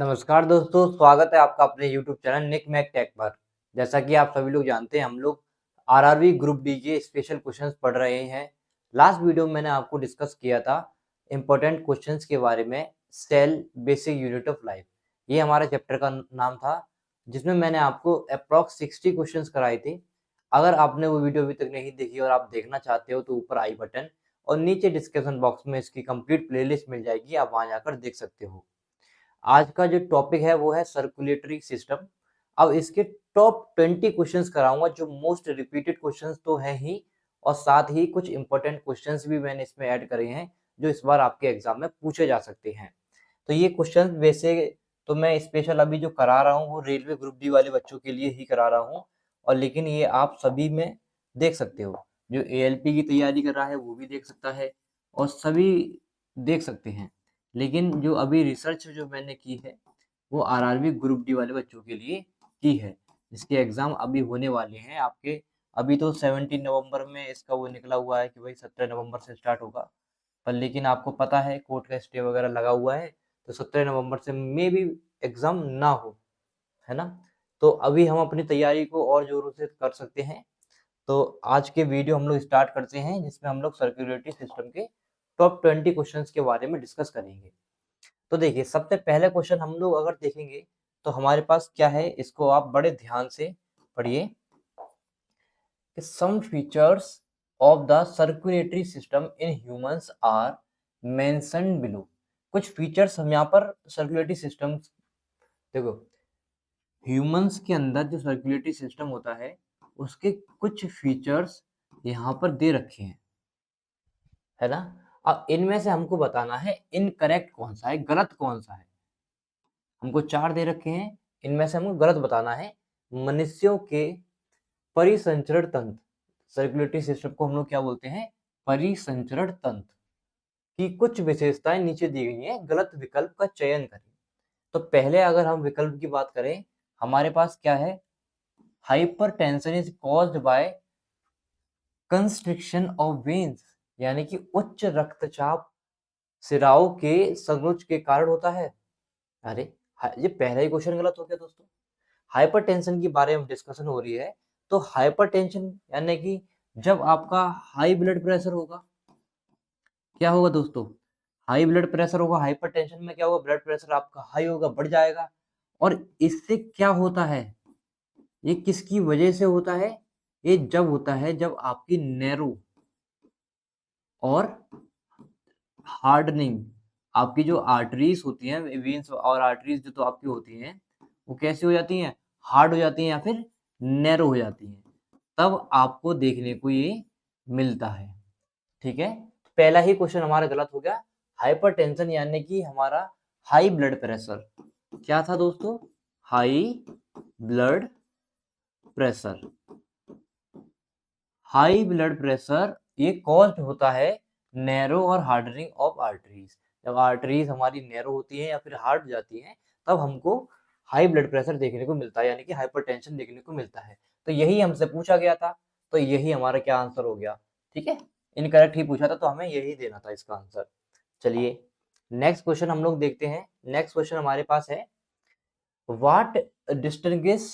नमस्कार दोस्तों, स्वागत है आपका अपने YouTube channel Nick Mac Tech पर। जैसा कि आप सभी लोग जानते हैं, हम लोग आरआरबी ग्रुप डी के स्पेशल क्वेश्चंस पढ़ रहे हैं। लास्ट वीडियो में मैंने आपको डिस्कस किया था इम्पोर्टेंट क्वेश्चंस के बारे में, cell basic unit of life. ये हमारा चैप्टर का नाम था, जिसमें मैंने आपको अप्रॉक्स 60 क्वेश्चंस कराए थे। अगर आपने वो वीडियो अभी तक नहीं देखी और आप देखना चाहते हो तो ऊपर आई बटन और नीचे डिस्क्रिप्शन बॉक्स में इसकी कंप्लीट प्लेलिस्ट मिल जाएगी, आप वहाँ जाकर देख सकते हो। आज का जो टॉपिक है वो है सर्कुलेटरी सिस्टम। अब इसके टॉप 20 क्वेश्चंस कराऊंगा, जो मोस्ट रिपीटेड क्वेश्चंस तो हैं ही, और साथ ही कुछ इंपॉर्टेंट क्वेश्चंस भी मैंने इसमें ऐड करे हैं जो इस बार आपके एग्जाम में पूछे जा सकते हैं। तो ये क्वेश्चंस वैसे तो मैं स्पेशल अभी जो करा रहा हूँ वो रेलवे ग्रुप डी वाले बच्चों के लिए ही करा रहा हूँ, और लेकिन ये आप सभी में देख सकते हो। जो एएलपी की तैयारी कर रहा है वो भी देख सकता है और सभी देख सकते हैं। लेकिन जो अभी रिसर्च जो मैंने की है वो आरआरबी ग्रुप डी वाले बच्चों के लिए की है, जिसके एग्जाम अभी होने वाले हैं आपके। अभी तो 17 नवंबर में इसका वो निकला हुआ है कि भाई 17 नवंबर से स्टार्ट होगा, पर लेकिन आपको पता है कोर्ट का स्टे वगैरह लगा हुआ है, तो 17 नवंबर से मे भी एग्जाम ना हो, है ना। तो अभी हम अपनी तैयारी को और जोरों से कर सकते हैं। तो आज के वीडियो हम लोग स्टार्ट करते हैं, जिसमें हम लोग सर्कुलेटरी सिस्टम के टॉप 20 क्वेश्चंस के बारे में डिस्कस करेंगे। तो देखिए, सबसे पहले क्वेश्चन हम लोग अगर देखेंगे तो हमारे पास क्या है, इसको आप बड़े ध्यान से पढ़िए। Some features of the circulatory system in humans are mentioned below. कुछ फीचर्स हम यहाँ पर सर्कुलेटरी सिस्टम, देखो ह्यूमंस के अंदर जो सर्कुलेटरी सिस्टम होता है उसके कुछ फीचर्स यहाँ पर दे रखे हैं, है ना। अब इनमें से हमको बताना है इनकरेक्ट कौन सा है, गलत कौन सा है। हमको 4 दे रखे हैं, इनमें से हमको गलत बताना है। मनुष्यों के परिसंचरण तंत्र, सर्कुलेटरी सिस्टम को हम लोग क्या बोलते हैं, परिसंचरण तंत्र की कुछ विशेषताएं नीचे दी गई हैं, गलत विकल्प का चयन करें। तो पहले अगर हम विकल्प की बात करें, हमारे पास क्या है, hypertension is caused by constriction of veins, यानी कि उच्च रक्तचाप सिराओं के संकुच के कारण होता है। अरे ये पहला ही क्वेश्चन गलत हो गया दोस्तों। हाइपरटेंशन के बारे में डिस्कशन हो रही है, तो हाइपरटेंशन यानी कि जब आपका हाई ब्लड प्रेशर होगा, क्या होगा दोस्तों, हाई ब्लड प्रेशर होगा। हाइपरटेंशन में क्या होगा, ब्लड प्रेशर आपका हाई होगा, बढ़ जाएगा। और इससे क्या होता है, ये किसकी वजह से होता है, ये जब होता है जब आपकी नैरो और हार्डनिंग, आपकी जो आर्टरीज होती हैं, वेन्स और आर्टरीज जो तो आपकी होती हैं, वो कैसी हो जाती हैं, हार्ड हो जाती हैं या फिर नैरो हो जाती हैं, तब आपको देखने को ये मिलता है। ठीक है, पहला ही क्वेश्चन हमारा गलत हो गया। हाइपरटेंशन यानी कि हमारा हाई ब्लड प्रेशर, क्या था दोस्तों, high blood pressure. High blood pressure ये कॉज्ड होता है नैरो और हार्डनिंग ऑफ आर्टरीज। जब आर्टरीज हमारी नैरो होती हैं या फिर हार्ड हो जाती हैं, तब हमको हाई ब्लड प्रेशर देखने को मिलता है, यानी कि हाइपरटेंशन देखने को मिलता है। तो यही हमसे पूछा गया था, तो यही हमारा क्या आंसर हो गया। ठीक है, इनकरेक्ट ही पूछा था तो हमें यही देना था इसका आंसर। चलिए नेक्स्ट क्वेश्चन हम लोग देखते हैं। नेक्स्ट क्वेश्चन हमारे पास है, what distinguish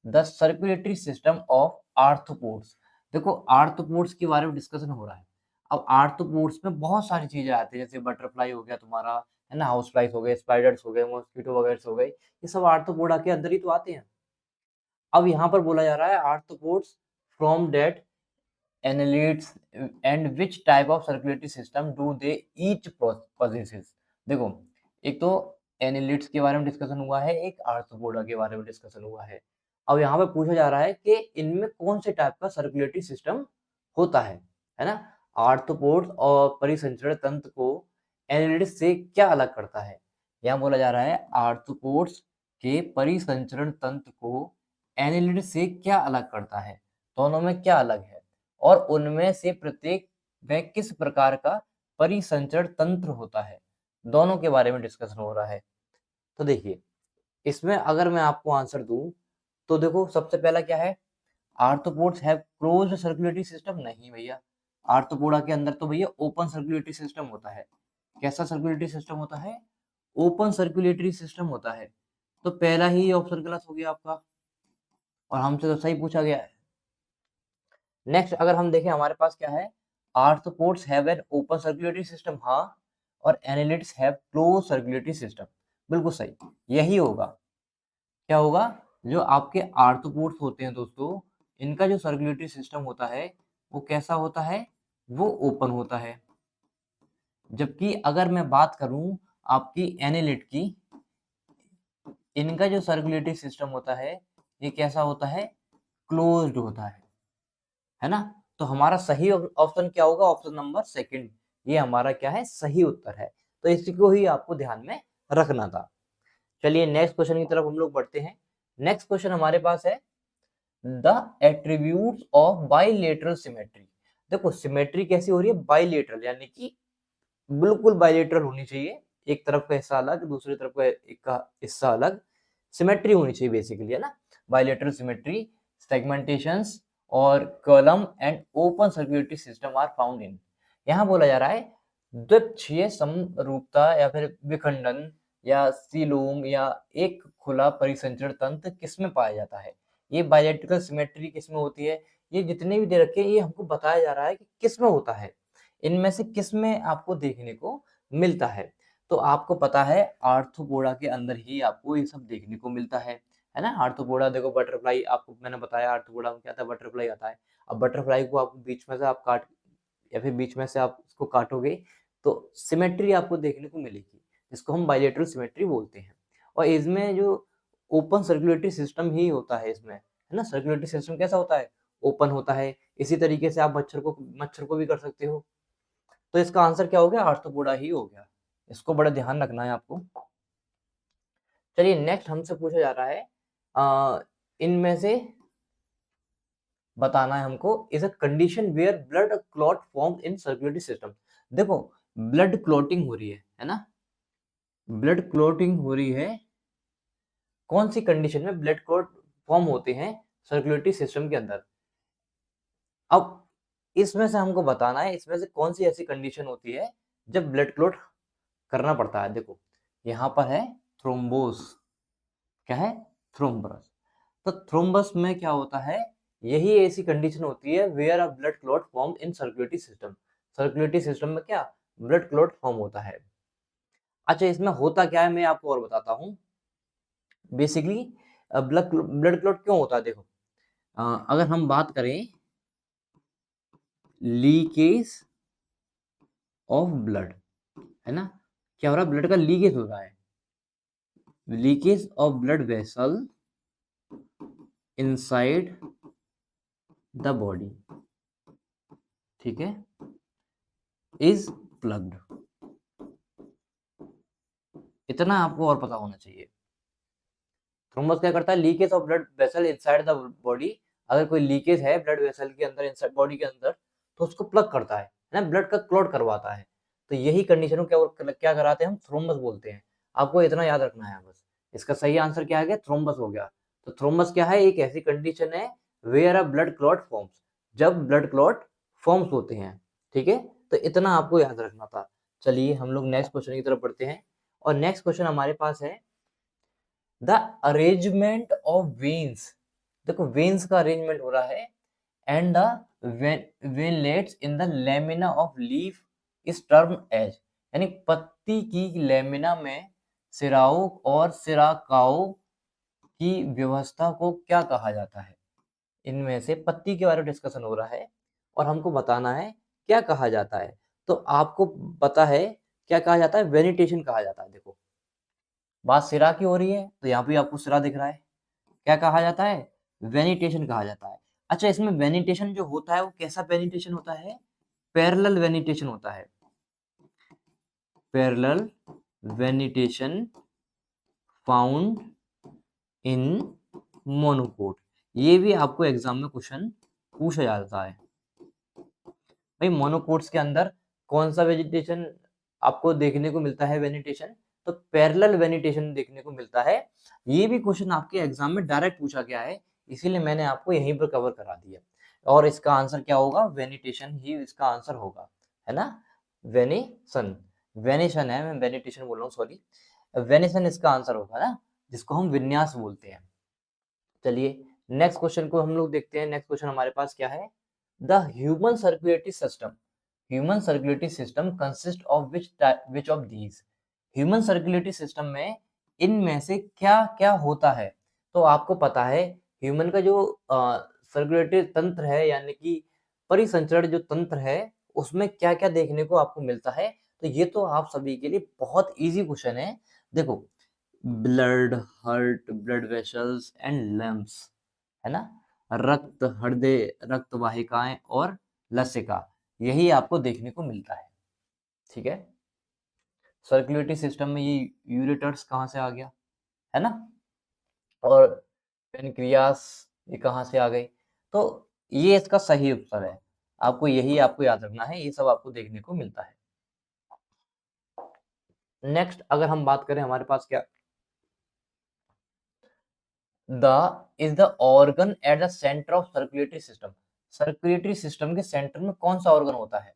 the circulatory system of arthropods. देखो आर्थ्रोपोड्स के बारे में डिस्कशन हो रहा है। अब आर्थ्रोपोड्स में बहुत सारी चीजें आती है, जैसे बटरफ्लाई हो गया तुम्हारा, है ना, हाउस फ्लाइज हो गए, स्पाइडर्स हो गए, मॉस्किटो वगैरह हो गए, ये सब आर्थ्रोपोडा के अंदर ही तो आते हैं। अब यहाँ पर बोला जा रहा है arthropods from that annelids and which type of circulatory system do they each possesses। देखो, एक तो annelids के बारे में डिस्कशन हुआ है, एक आर्थ्रोपोडा के बारे में डिस्कशन हुआ है। अब यहाँ पे पूछा जा रहा है कि इनमें कौन से टाइप का सर्कुलेटरी सिस्टम होता है ना। आर्थ्रोपोड्स और परिसंचरण तंत्र को एनालिड्स से क्या अलग करता है। यहाँ बोला जा रहा है आर्थ्रोपोड्स के परिसंचरण तंत्र को एनालिड्स से क्या अलग करता है, दोनों में क्या अलग है, और उनमें से प्रत्येक में किस प्रकार का परिसंचरण तंत्र होता है, दोनों के बारे में डिस्कशन हो रहा है। तो देखिए, इसमें अगर मैं आपको आंसर दूं तो देखो, सबसे पहला क्या है, arthropods have closed circulatory system. नहीं भैया, आर्थ्रोपोडा के अंदर तो भैया ओपन सर्कुलेटरी सिस्टम होता है। कैसा सर्कुलेटरी सिस्टम होता है, ओपन सर्कुलेटरी सिस्टम होता है। तो पहला ही ऑप्शन गलत हो गया आपका, और हमसे तो सही पूछा गया है। नेक्स्ट अगर हम देखें हमारे पास क्या है, arthropods have an open circulatory system, हाँ, और annelids have close circulatory system, बिल्कुल सही, यही होगा। क्या होगा, जो आपके आर्थ्रोपोड्स होते हैं दोस्तों, इनका जो सर्कुलेटरी सिस्टम होता है वो कैसा होता है, वो ओपन होता है। जबकि अगर मैं बात करूं आपकी एनालिड की, इनका जो सर्कुलेटरी सिस्टम होता है ये कैसा होता है, क्लोज्ड होता है ना। तो हमारा सही ऑप्शन क्या होगा, ऑप्शन नंबर सेकंड, ये हमारा क्या है, सही उत्तर है। तो इसको ही आपको ध्यान में रखना था। चलिए नेक्स्ट क्वेश्चन की तरफ हम लोग बढ़ते हैं। नेक्स्ट क्वेश्चन हमारे पास है, the attributes of bilateral symmetry. देखो सिमेट्री कैसी हो रही है, बाइलेटरल, यानी कि बिल्कुल बाइलेटरल होनी चाहिए, एक तरफ का हिस्सा अलग, दूसरी तरफ का एक का हिस्सा अलग, सिमेट्री होनी चाहिए बेसिकली, है ना। बाइलेटरल सिमेट्री, सेगमेंटेशंस और coelom and open circulatory system are found in. यहाँ बोला जा रहा है द्विपक्षीय समरूपता या फिर विखंडन या सीलोम या एक खुला परिसंचरण तंत्र किसमें पाया जाता है। ये बाइलेटरल सिमेट्री किसमें होती है, ये जितने भी दे रखे हैं ये हमको बताया जा रहा है कि किसमें होता है, इनमें से किसमें आपको देखने को मिलता है। तो आपको पता है आर्थ्रोपोडा के अंदर ही आपको ये सब देखने को मिलता है ना। आर्थ्रोपोडा देखो, बटरफ्लाई आपको मैंने बताया, आर्थ्रोपोडा में क्या था, बटरफ्लाई आता है। अब बटरफ्लाई को आप बीच में से आप काट, या फिर बीच में से आप उसको काटोगे तो सिमेट्री आपको देखने को मिलेगी, जिसको हम बाइलेटरल सिमेट्री बोलते हैं। और इसमें जो ओपन सर्कुलेटरी सिस्टम ही होता है इसमें, है ना। सर्कुलेटरी सिस्टम कैसा होता है, ओपन होता है। इसी तरीके से आप मच्छर को भी कर सकते हो। तो इसका आंसर क्या हो गया, आर्थ्रोपोडा ही हो गया। इसको बड़ा ध्यान रखना है आपको। चलिए नेक्स्ट हमसे पूछा जा रहा है, इनमें से बताना है हमको, is a condition where blood clot form in circulatory system. देखो ब्लड क्लॉटिंग हो रही है ना, ब्लड क्लॉटिंग हो रही है, कौन सी कंडीशन में ब्लड क्लॉट फॉर्म होते हैं सर्कुलेटरी सिस्टम के अंदर। अब इसमें से हमको बताना है, इसमें से कौन सी ऐसी कंडीशन होती है जब ब्लड क्लॉट करना पड़ता है। देखो यहाँ पर है थ्रोम्बोस, क्या है, थ्रोम्बस। तो थ्रोम्बस में क्या होता है, यही ऐसी कंडीशन होती है where a blood clot form in circulatory system. Circulatory system में क्या, ब्लड क्लॉट फॉर्म होता है। अच्छा इसमें होता क्या है मैं आपको और बताता हूँ। बेसिकली ब्लड क्लॉट क्यों होता है, देखो अगर हम बात करें लीकेज ऑफ ब्लड, है ना, क्या हो रहा है, ब्लड का लीकेज हो रहा है, leakage of blood vessel inside the body, ठीक है, इज प्लग्ड। इतना आपको और पता होना चाहिए। थ्रोम्बस क्या करता है, leakage of blood vessel inside the body. अगर कोई लीकेज है ब्लड वेसल के अंदर, इनसाइड बॉडी के अंदर, तो उसको प्लग करता है ना, ब्लड का क्लॉट करवाता है। तो यही कंडीशन को क्या कराते हैं, हम थ्रोम्बस बोलते हैं। आपको इतना याद रखना है बस। इसका सही आंसर क्या आ गया, थ्रोम्बस हो गया। तो थ्रोम्बस क्या है, एक ऐसी कंडीशन है where a blood clot forms, जब ब्लड क्लॉट फॉर्म्स होते हैं, ठीक है। तो इतना आपको याद रखना था। चलिए हम लोग नेक्स्ट क्वेश्चन की तरफ बढ़ते हैं। और नेक्स्ट क्वेश्चन हमारे पास है, द अरेंजमेंट ऑफ वेन्स। देखो वेन्स का अरेंजमेंट हो रहा है, and the veinlets in the lamina of leaf is termed as, यानी पत्ती की लेमिना में सिराओं और सिराकाओं की व्यवस्था को क्या कहा जाता है। इनमें से पत्ती के बारे में डिस्कशन हो रहा है और हमको बताना है क्या कहा जाता है। तो आपको पता है क्या कहा जाता है, वेनिटेशन कहा जाता है। देखो बात सिरा की हो रही है तो यहाँ पे आपको सिरा दिख रहा है, क्या कहा जाता है, वेनिटेशन कहा जाता है। अच्छा इसमें वेनिटेशन जो होता है वो कैसा वेनिटेशन होता है, पैरेलल वेनिटेशन होता है, पैरेलल वेनिटेशन फाउंड इन मोनोकोट। ये भी आपको एग्जाम में क्वेश्चन पूछा जाता है। भाई मोनोकोट्स के अंदर कौन सा वेजिटेशन आपको देखने को मिलता है, वेनिटेशन, तो पैरेलल वेनिटेशन देखने को मिलता है। ये भी क्वेश्चन आपके एग्जाम में डायरेक्ट पूछा गया है, इसीलिए मैंने आपको यहीं पर कवर करा दिया। और इसका आंसर क्या होगा, वेनिटेशन ही इसका आंसर होगा, है ना। वेनिसन, वेनिशन है, मैं वेनिटेशन बोल रहा हूँ, सॉरी। वेनेसन इसका आंसर होगा ना, जिसको हम विन्यास बोलते हैं। चलिए नेक्स्ट क्वेश्चन को हम लोग देखते हैं। नेक्स्ट क्वेश्चन हमारे पास क्या है, the human circulatory system, human circulatory system consist of which of these, human circulatory system में इनमें से क्या क्या होता है। तो आपको पता है ह्यूमन का जो सर्कुलेटरी तंत्र है, यानी कि परिसंचरण जो तंत्र है, उसमें क्या क्या देखने को आपको मिलता है। तो ये तो आप सभी के लिए बहुत इजी क्वेश्चन है। देखो, blood, heart, blood vessels and lungs, है ना, रक्त, हृदय, रक्त वाहिकाएं और लसिका, यही आपको देखने को मिलता है। ठीक है, सर्कुलेटरी सिस्टम में ये यूरेटर्स कहाँ से आ गया, है ना, और पेनक्रियास ये कहाँ से आ गई। तो ये इसका सही उत्तर है, आपको यही आपको याद रखना है, ये सब आपको देखने को मिलता है। नेक्स्ट अगर हम बात करें, हमारे पास क्या, the is the organ at the centre of circulatory system, circulatory system के सेंटर में कौन सा ऑर्गन होता है।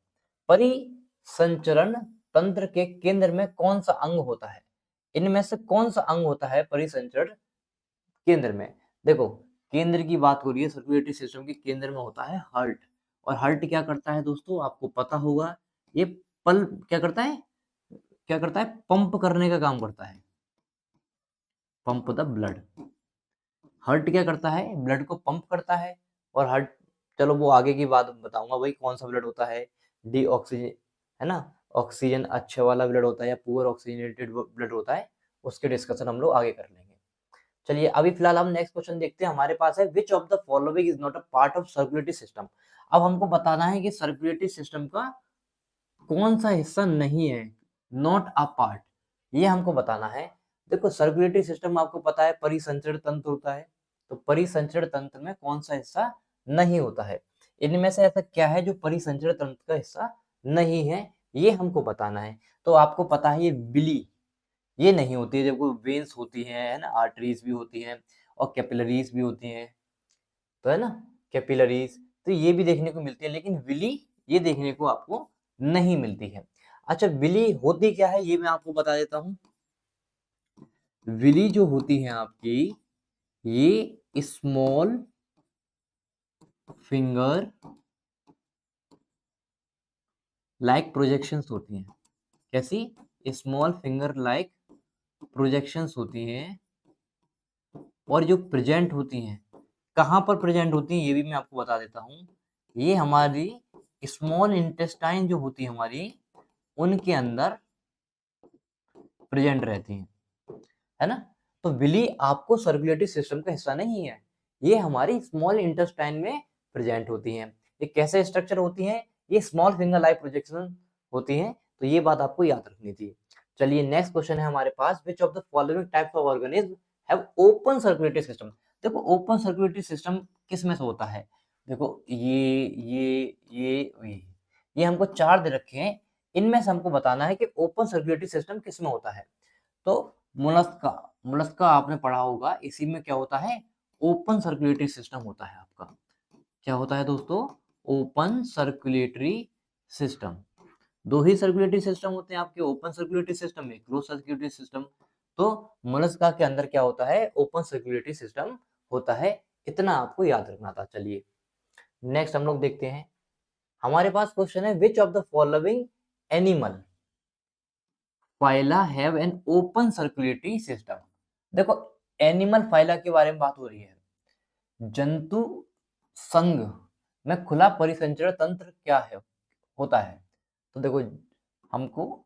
परिसंचरण तंत्र के केंद्र में कौन सा अंग होता है, इनमें से कौन सा अंग होता है परिसंचरण केंद्र में। देखो, केंद्र की बात हो रही है, सर्कुलेटरी सिस्टम के केंद्र में होता है हार्ट। और हार्ट क्या करता है दोस्तों, आपको पता होगा, ये पल क्या करता है, क्या करता है, पंप करने का काम करता है, पंप द ब्लड। हार्ट क्या करता है, ब्लड को पंप करता है। और हार्ट, चलो वो आगे की बात बताऊंगा भाई, कौन सा ब्लड होता है, डी ऑक्सीजन, है ना, ऑक्सीजन अच्छे वाला ब्लड होता है या पुअर ऑक्सीजनेटेड ब्लड होता है, उसके डिस्कशन हम लोग आगे कर लेंगे। चलिए अभी फिलहाल हम नेक्स्ट क्वेश्चन देखते हैं। हमारे पास है which of the following is not a part of circulatory system. अब हमको बताना है कि सर्कुलेटरी सिस्टम का कौन सा हिस्सा नहीं है, नॉट अ पार्ट, ये हमको बताना है। देखो, सर्कुलेटरी सिस्टम आपको पता है परिसंचरण तंत्र होता है, तो परिसंचरण तंत्र में कौन सा हिस्सा नहीं होता है, इनमें से ऐसा क्या है जो परिसंचरण तंत्र का हिस्सा नहीं है, ये हमको बताना है। तो आपको पता है ये बिली, ये नहीं होती है, जब कोई वेन्स होती है ना, आर्टरीज भी होती हैं और कैपिलरीज भी होती हैं, तो है ना, कैपिलरीज, तो ये भी देखने को मिलती है, लेकिन विली ये देखने को आपको नहीं मिलती है। अच्छा, विली होती क्या है ये मैं आपको बता देता हूँ। विली जो होती है आपकी, ये स्मॉल फिंगर लाइक प्रोजेक्शंस होती हैं। कैसी, स्मॉल फिंगर लाइक प्रोजेक्शंस होती हैं, और जो प्रेजेंट होती हैं, कहाँ पर प्रेजेंट होती हैं ये भी मैं आपको बता देता हूँ। ये हमारी स्मॉल इंटेस्टाइन जो होती है हमारी, उनके अंदर प्रेजेंट रहती हैं, है ना। तो विली आपको सर्कुलेटरी सिस्टम का हिस्सा नहीं है, ये हमारी स्मॉल इंटेस्टाइन में प्रेजेंट होती हैं। ये कैसे स्ट्रक्चर होती हैं, ये स्मॉल फिंगर लाइक प्रोजेक्शन होती हैं, तो ये बात आपको याद रखनी थी। चलिए नेक्स्ट क्वेश्चन है हमारे पास, which of the following types of organism have open circulatory system. देखो, ओपन सर्कुलेटरी सिस्टम किस में से होता है, देखो ये हमको चार दे रखे हैं, इनमें से हमको बताना है कि ओपन सर्कुलेटरी सिस्टम किस में होता है। तो मोलस्का, मोलस्का आपने पढ़ा होगा, इसी में क्या होता है, ओपन सर्कुलेटरी सिस्टम होता है आपका। क्या होता है दोस्तों, ओपन सर्कुलेटरी सिस्टम। दो ही सर्कुलेटरी सिस्टम होते हैं आपके, ओपन सर्कुलेटरी सिस्टम में क्लोज सर्कुलेटरी सिस्टम। तो मोलस्का के अंदर क्या होता है, ओपन सर्कुलेटरी सिस्टम होता है, इतना आपको याद रखना था। चलिए नेक्स्ट हम लोग देखते हैं। हमारे पास क्वेश्चन है, which of the following animal phyla have an open circulatory system. देखो, एनिमल फाइला के बारे में बात हो रही है, जंतु संघ में खुला परिसंचरण तंत्र क्या है, होता है। तो देखो, हमको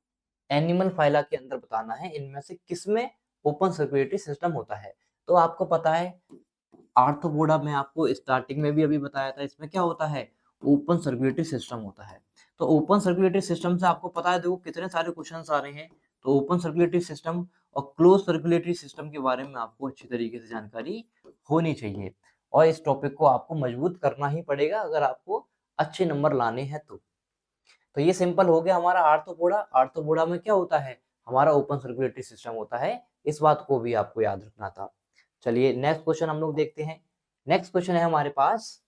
एनिमल फाइला के अंदर बताना है इनमें से किसमें ओपन सर्कुलेटरी सिस्टम होता है। तो आपको पता है आर्थ्रोपोडा में, आपको स्टार्टिंग में भी अभी बताया था, इसमें क्या होता है, ओपन सर्कुलेटरी सिस्टम होता है। तो ओपन सर्कुलेटरी सिस्टम से आपको पता है, देखो कितने सारे क्वेश्चंस आ रहे हैं। तो ओपन सर्कुलेटरी सिस्टम और क्लोज सर्कुलेटरी सिस्टम के बारे में आपको अच्छी तरीके से जानकारी होनी चाहिए, और इस टॉपिक को आपको मजबूत करना ही पड़ेगा अगर आपको अच्छे नंबर लाने हैं तो ये सिंपल हो गया हमारा आर्थ्रोपोडा। आर्थ्रोपोडा में क्या होता है, हमारा ओपन सर्कुलेटरी सिस्टम होता है, इस बात को भी आपको याद रखना था। चलिए नेक्स्ट क्वेश्चन हम लोग देखते हैं। नेक्स्ट क्वेश्चन है हमारे पास,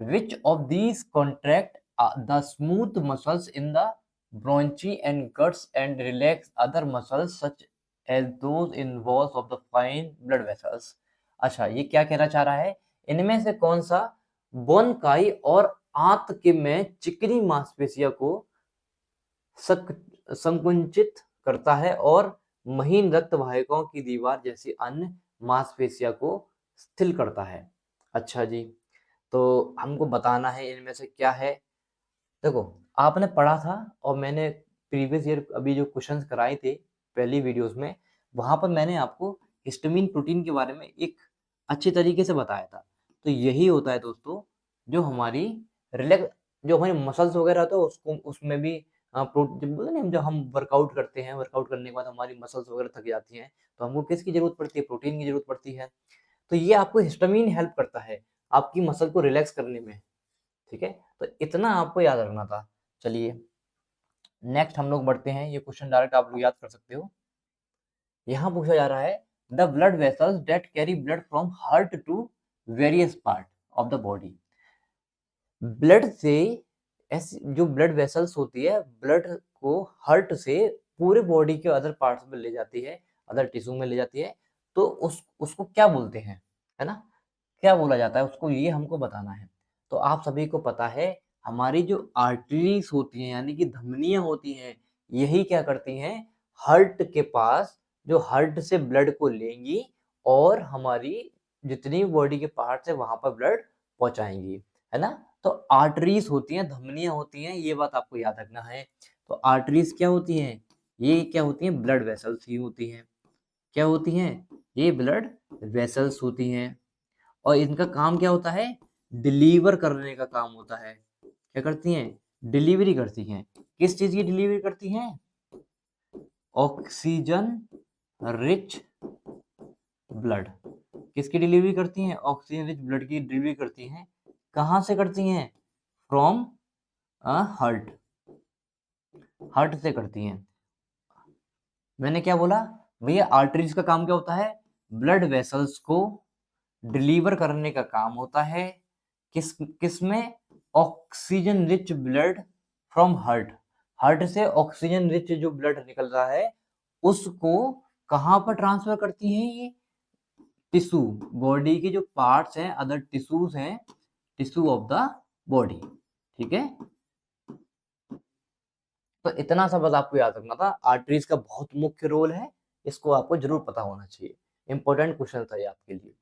which of these contract the smooth muscles in the bronchi and guts and relax other muscles such as those in walls of the fine blood vessels। अच्छा, ये क्या कहना चाह रहा है, इनमें से कौन सा बोन काई और आंत के में चिकनी मांसपेशियों को संकुचित करता है और महीन रक्त वाहिकाओं की दीवार जैसी अन्य मांसपेशियों को स्थिर करता है। अच्छा जी, तो हमको बताना है इनमें से क्या है। देखो, आपने पढ़ा था और मैंने प्रीवियस ईयर अभी जो क्वेश्चंस कराए थे पहली वीडियोस में, वहां पर मैंने आपको हिस्टामिन प्रोटीन के बारे में एक अच्छे तरीके से बताया था। तो यही होता है दोस्तों, जो हमारी रिलैक्स, जो हमारे मसल्स वगैरह होते हैं उसको, उसमें भी जब बोलते हैं ना, जब हम वर्कआउट करते हैं, वर्कआउट करने के बाद हमारी मसल्स वगैरह थक जाती हैं, तो हमको किसकी जरूरत पड़ती है, प्रोटीन की जरूरत पड़ती है। तो ये आपको हिस्टामिन हेल्प करता है आपकी मसल को रिलैक्स करने में। ठीक है, तो इतना आपको याद रखना था। चलिए नेक्स्ट हम लोग बढ़ते हैं, ये क्वेश्चन डायरेक्ट आप लोग याद कर सकते हो। यहाँ पूछा जा रहा है, the blood vessels that carry blood from heart to various part of the body. Blood से ऐसी जो ब्लड वेसल्स होती है, ब्लड को हार्ट से पूरे बॉडी के अदर पार्ट्स में ले जाती है, अदर टिश्यू में ले जाती है, तो उसको क्या बोलते हैं, है ना, क्या बोला जाता है उसको, ये हमको बताना है। तो आप सभी को पता है, हमारी जो आर्टरीज होती हैं यानी कि धमनियां होती हैं, यही क्या करती हैं, हार्ट के पास, जो हार्ट से ब्लड को लेंगी और हमारी जितनी बॉडी के पार्ट्स है वहां पर ब्लड पहुंचाएंगी, है ना। तो आर्टरीज होती हैं, धमनियां होती हैं, ये बात आपको याद रखना है। तो आर्टरीज क्या होती हैं, ये क्या होती हैं, ब्लड वेसल्स ही होती हैं। क्या होती हैं, ये ब्लड वेसल्स होती हैं। और इनका काम क्या होता है, डिलीवर करने का काम होता है। क्या करती हैं, डिलीवरी करती हैं। किस चीज की डिलीवरी करती हैं, ऑक्सीजन रिच ब्लड। किसकी डिलीवरी करती हैं, ऑक्सीजन रिच ब्लड की डिलीवरी करती हैं। कहां से करती हैं, फ्रॉम हार्ट, हार्ट से करती हैं। मैंने क्या बोला भैया, आर्टरीज का काम क्या होता है, ब्लड वेसल्स को डिलीवर करने का काम होता है। किस में, oxygen rich blood from heart, heart से ऑक्सीजन रिच जो ब्लड निकल रहा है उसको कहां पर ट्रांसफर करती है, ये टिश्यू, बॉडी के जो पार्ट्स हैं, अदर टिश्यूज हैं, टिश्यू ऑफ द बॉडी। ठीक है, तो इतना सा बस आपको याद रखना था। आर्टरीज का बहुत मुख्य रोल है, इसको आपको जरूर पता होना चाहिए, इंपॉर्टेंट क्वेश्चन था ये आपके लिए।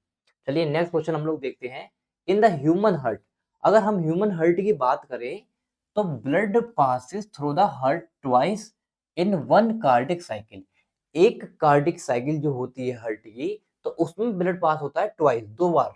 चलिए नेक्स्ट क्वेश्चन हम लोग देखते हैं। इन द ह्यूमन हार्ट, अगर हम ह्यूमन हार्ट की बात करें तो blood passes through the heart twice in one cardiac cycle. एक कार्डिक साइकिल जो होती है हार्ट की, तो उसमें ब्लड पास होता है ट्वाइस, दो बार।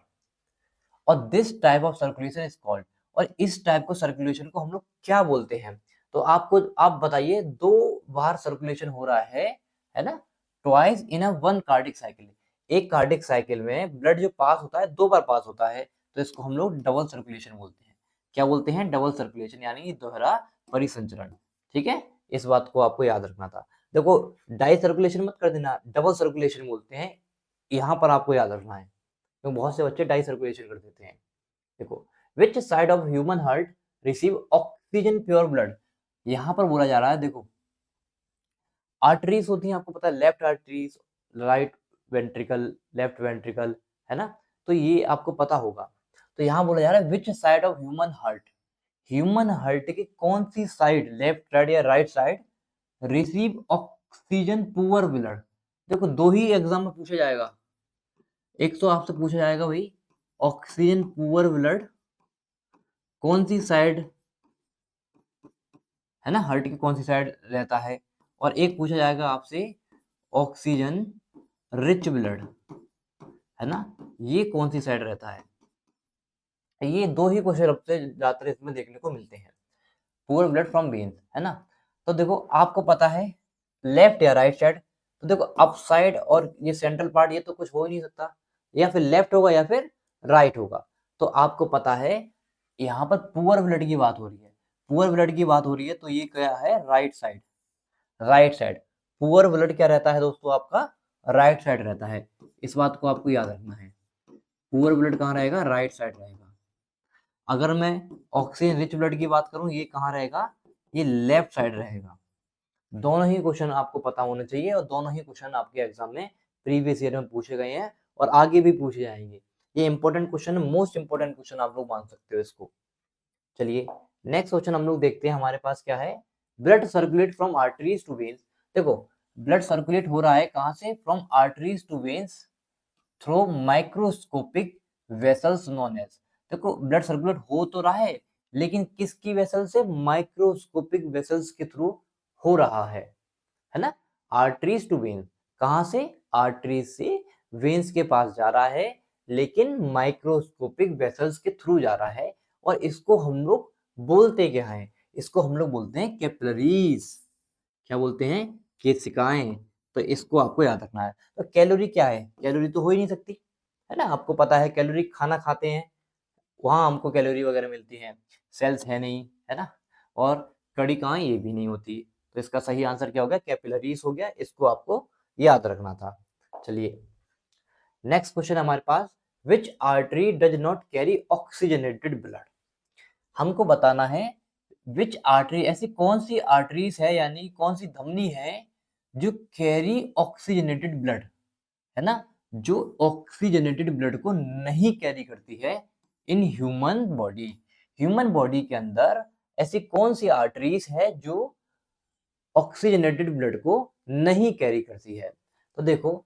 और this type of circulation is called, और इस टाइप को सर्कुलेशन को हम लोग क्या बोलते हैं। तो आपको, आप बताइए, दो बार सर्कुलेशन हो रहा है ना, twice in a one cardiac cycle. एक कार्डिक साइकिल में ब्लड जो पास होता है दो बार पास होता है, तो इसको हम लोग डबल सर्कुलेशन बोलते हैं। क्या बोलते हैं, डबल सर्कुलेशन, यानी दोहरा परिसंचरण। ठीक है, इस बात को आपको याद रखना था। देखो, डाई सर्कुलेशन मत कर देना, डबल सर्कुलेशन बोलते हैं, यहाँ पर आपको याद रखना है, क्योंकि बहुत से बच्चे डाई सर्कुलेशन कर देते हैं। देखो, which side of human heart receive oxygen pure blood, यहां पर बोला जा रहा है। देखो, आर्टरीज होती हैं, आपको पता है, left arteries, right ventricle, left ventricle, है ना, तो ये आपको पता होगा। तो यहां बोला जा रहा है which side of human heart, human heart की कौन सी साइड, लेफ्ट साइड या right side, receive oxygen poor blood. देखो, दो ही एग्जाम में पूछा जाएगा, एक तो आपसे पूछा जाएगा भाई ऑक्सीजन पुअर ब्लड कौन सी साइड, है ना, हार्ट की कौन सी साइड रहता है, और एक पूछा जाएगा आपसे ऑक्सीजन रिच ब्लड, है ना, ये कौन सी साइड रहता है। ये दो ही क्वेश्चन सबसे ज्यादातर इसमें देखने को मिलते हैं, पुअर ब्लड फ्रॉम वेन्स, है ना। तो देखो, आपको पता है लेफ्ट या राइट साइड, तो देखो अप साइड और ये सेंट्रल पार्ट, ये तो कुछ हो ही नहीं सकता, या फिर लेफ्ट होगा या फिर राइट होगा। तो आपको पता है यहाँ पर पुअर ब्लड की बात हो रही है, पुअर ब्लड की बात हो रही है, तो ये क्या है, right side, right side. Poor blood क्या रहता है दोस्तों, आपका राइट साइड रहता है, इस बात को आपको याद रखना है। पुअर ब्लड कहाँ रहेगा, राइट साइड रहेगा। अगर मैं ऑक्सीजन रिच ब्लड की बात करूं, ये कहाँ रहेगा, ये लेफ्ट साइड रहेगा। दोनों ही क्वेश्चन आपको पता होने चाहिए और दोनों ही क्वेश्चन आपके एग्जाम में प्रीवियस ईयर में पूछे गए हैं और आगे भी पूछे जाएंगे। ये इंपॉर्टेंट क्वेश्चन है, मोस्ट इंपॉर्टेंट क्वेश्चन आप लोग मान सकते हो इसको। चलिए नेक्स्ट क्वेश्चन हम लोग देखते हैं हमारे पास क्या है। Blood circulate from arteries to veins. देखो ब्लड सर्कुलेट हो रहा है कहाँ से, from arteries to veins through microscopic vessels known as. देखो ब्लड सर्कुलेट हो तो रहा है लेकिन किसकी वेसल से, माइक्रोस्कोपिक वेसल्स के थ्रू हो रहा है ना। आर्टरीज टू वेन, कहां से, आर्टरीज से वेन्स के पास जा रहा है लेकिन माइक्रोस्कोपिक वेसल्स के थ्रू जा रहा है। और इसको हम लोग बोलते क्या है, इसको हम लोग बोलते हैं कैपिलरीज। क्या बोलते हैं, केशिकाएं। तो इसको आपको याद रखना है। तो कैलोरी क्या है, कैलोरी तो हो ही नहीं सकती, है ना। आपको पता है कैलोरी, खाना खाते हैं वहां हमको कैलोरी वगैरह मिलती है, सेल्स है नहीं, है ना। और कड़ी कहाँ, ये भी नहीं होती। तो इसका सही आंसर क्या हो गया, कैपिलरीज हो गया। इसको आपको याद रखना था। चलिए नेक्स्ट क्वेश्चन हमारे पास, which artery does not carry oxygenated blood. हमको बताना है विच आर्टरी, ऐसी कौन सी आर्टरीज है यानी कौन सी धमनी है जो कैरी ऑक्सीजनेटेड ब्लड, है ना, जो ऑक्सीजनेटेड ब्लड को नहीं कैरी करती है in human body. Human body के अंदर ऐसी कौन सी आर्टरीज है जो ऑक्सीजनेटेड ब्लड को नहीं कैरी करती है। तो देखो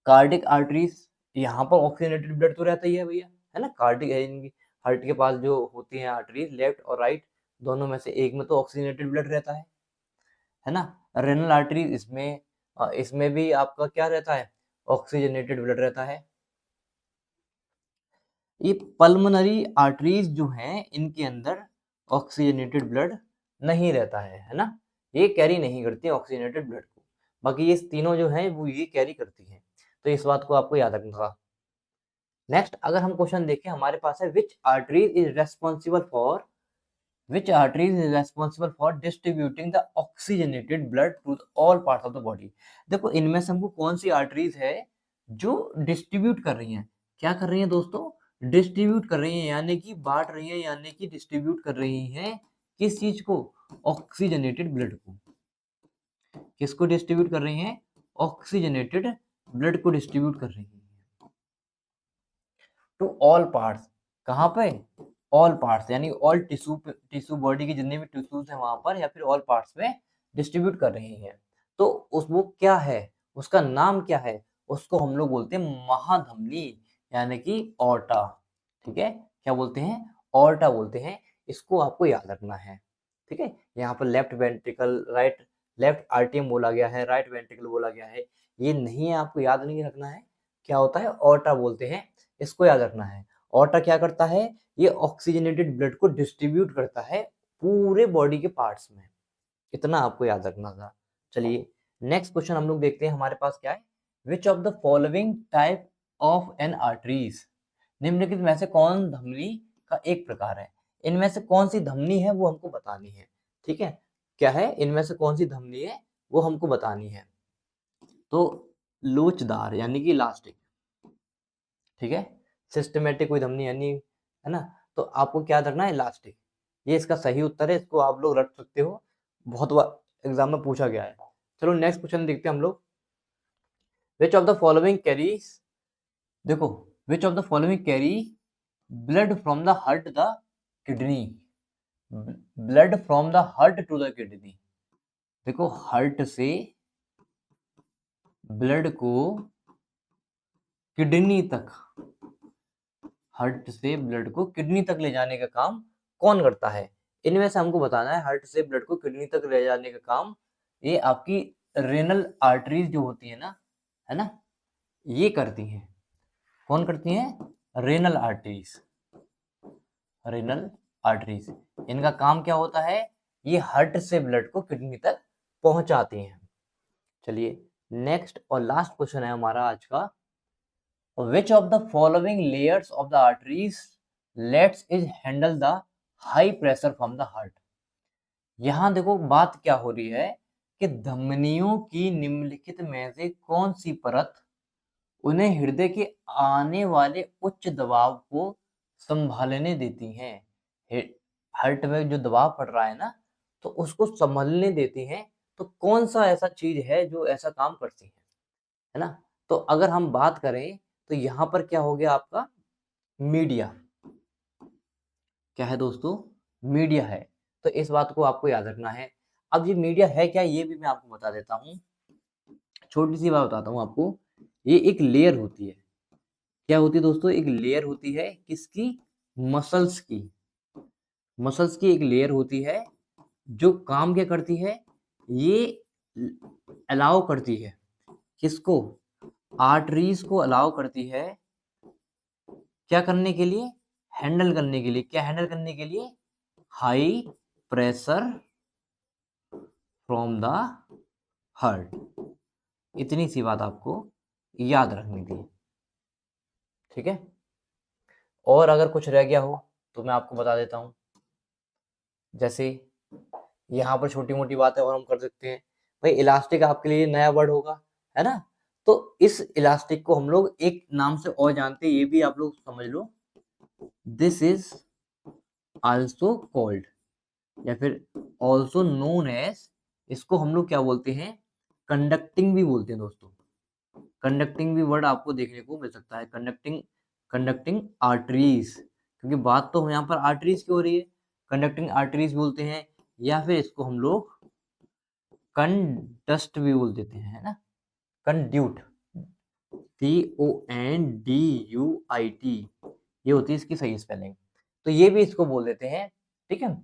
कार्डिक आर्टरीज, यहाँ पर ऑक्सीजनेटेड ब्लड तो रहता ही है भैया, है ना। कार्डिक इनकी हार्ट के पास जो होती हैं आर्टरीज, लेफ्ट और राइट दोनों में से एक में तो ऑक्सीजनेटेड ब्लड रहता है ना। रेनल आर्टरीज, इसमें इसमें भी आपका क्या रहता है, ऑक्सीजनेटेड ब्लड रहता है। ये पल्मोनरी आर्टरीज जो हैं इनके अंदर ऑक्सीजनेटेड ब्लड नहीं रहता है ना। ये कैरी नहीं करती ऑक्सीजनेटेड ब्लड को। बाकी ये तीनों जो हैं वो ये कैरी करती हैं। तो इस बात को आपको याद रखना था। नेक्स्ट अगर हम क्वेश्चन देखें हमारे पास है, which arteries is responsible for, which arteries is responsible for distributing the oxygenated blood to all parts of the body। देखो इनमें से हमको कौन सी आर्टरीज है जो डिस्ट्रीब्यूट कर रही हैं, क्या कर रही हैं दोस्तों, डिस्ट्रीब्यूट कर रही हैं यानी कि बांट रही हैं, यानी कि डिस्ट्रीब्यूट कर रही हैं किस चीज को, ऑक्सीजनेटेड ब्लड को। किसको डिस्ट्रीब्यूट कर रही हैं, ऑक्सीजनेटेड ब्लड को डिस्ट्रीब्यूट कर रही हैं टू ऑल पार्ट्स। कहाँ पे, ऑल पार्ट्स यानी ऑल टिश्यू बॉडी के जितने भी टिश्यूज हैं वहां पर या फिर ऑल पार्ट्स में डिस्ट्रीब्यूट कर रही हैं। तो उस वो क्या है, उसका नाम क्या है, उसको हम लोग बोलते हैं महाधमनी यानी कि ऑर्टा। ठीक है, क्या बोलते हैं, ऑर्टा बोलते हैं। इसको आपको याद रखना है। ठीक है, यहाँ पर लेफ्ट वेंट्रिकल, राइट, लेफ्ट आर्टियम बोला गया है, राइट वेंट्रिकल बोला गया है, ये नहीं है, आपको याद नहीं रखना है। क्या होता है, ऑर्टा बोलते हैं, इसको याद रखना है। ऑर्टा क्या करता है, ये ऑक्सीजनेटेड ब्लड को डिस्ट्रीब्यूट करता है पूरे बॉडी के पार्ट्स में। इतना आपको याद रखना था। चलिए नेक्स्ट क्वेश्चन हम लोग देखते हैं हमारे पास क्या है, which of the following type of an arteries, निम्नलिखित में से कौन धमनी का एक प्रकार है। इनमें से कौन सी धमनी है वो हमको बतानी है। ठीक है, क्या है, इनमें से कौन सी धमनी है वो हमको बतानी है। तो लोचदार यानी कि इलास्टिक, ठीक है, सिस्टमेटिक कोई धमनी यानी, है ना। तो आपको क्या रखना है, इलास्टिक। ये इसका सही उत्तर है, इसको आप लोग रख सकते हो, बहुत बार एग्जाम में पूछा गया है। चलो नेक्स्ट क्वेश्चन देखते हैं हम लोग, which of the following carries, देखो which of the following carry blood from the heart the kidney, blood from the heart to the kidney. देखो हार्ट से ब्लड को किडनी तक, हार्ट से ब्लड को किडनी तक ले जाने का काम कौन करता है। इनमें से हमको बताना है हार्ट से ब्लड को किडनी तक ले जाने का काम, ये आपकी रेनल आर्टरीज जो होती है ना, है ना, ये करती हैं। कौन करती हैं, रेनल आर्टरीज, रेनल आर्टरीज। इनका काम क्या होता है, ये हार्ट से ब्लड को किडनी तक पहुंचाती हैं। चलिए नेक्स्ट और लास्ट क्वेश्चन है हमारा आज का, which of the following layers of the arteries lets is handle the high pressure from the heart। यहां देखो बात क्या हो रही है कि धमनियों की निम्नलिखित में से कौन सी परत उन्हें हृदय के आने वाले उच्च दबाव को संभालने देती हैं। हार्ट में जो दबाव पड़ रहा है ना, तो उसको संभालने देती हैं तो कौन सा ऐसा चीज है जो ऐसा काम करती है ना? तो अगर हम बात करें तो यहाँ पर क्या हो गया आपका मीडिया। क्या है दोस्तों? मीडिया है। तो इस बात को आपको याद रखना है। अब ये मीडिया है क्या, ये भी मैं आपको बता देता हूँ। छोटी सी बात बताता हूँ आपको। ये एक लेयर होती है। क्या होती है दोस्तों? एक लेयर होती है किसकी? मसल्स की। मसल्स की एक लेयर होती है जो काम क्या करती है? ये अलाउ करती है किसको? आर्टरीज को अलाउ करती है क्या करने के लिए? हैंडल करने के लिए। क्या हैंडल करने के लिए? High pressure from the heart. इतनी सी बात आपको याद रखनी थी, ठीक है? और अगर कुछ रह गया हो तो मैं आपको बता देता हूँ। जैसे यहाँ पर छोटी मोटी बातें और हम कर सकते हैं। भाई इलास्टिक आपके लिए नया वर्ड होगा, है ना? तो इस इलास्टिक को हम लोग एक नाम से और जानते हैं, ये भी आप लोग समझ लो। दिस इज आल्सो कॉल्ड, या फिर ऑल्सो नोन एज, इसको हम लोग क्या बोलते हैं? कंडक्टिंग भी बोलते हैं दोस्तों। कंडक्टिंग भी वर्ड आपको देखने को मिल सकता है। कंडक्टिंग, कंडक्टिंग आर्टरीज, क्योंकि बात तो यहाँ पर आर्टरीज की हो रही है। कंडक्टिंग आर्टरीज बोलते हैं, या फिर इसको हम लोग कंडस्ट भी बोल देते हैं, है ना? कंड्यूट, CONDUIT, ये होती है इसकी सही स्पेलिंग। तो ये भी इसको बोल देते हैं, ठीक है?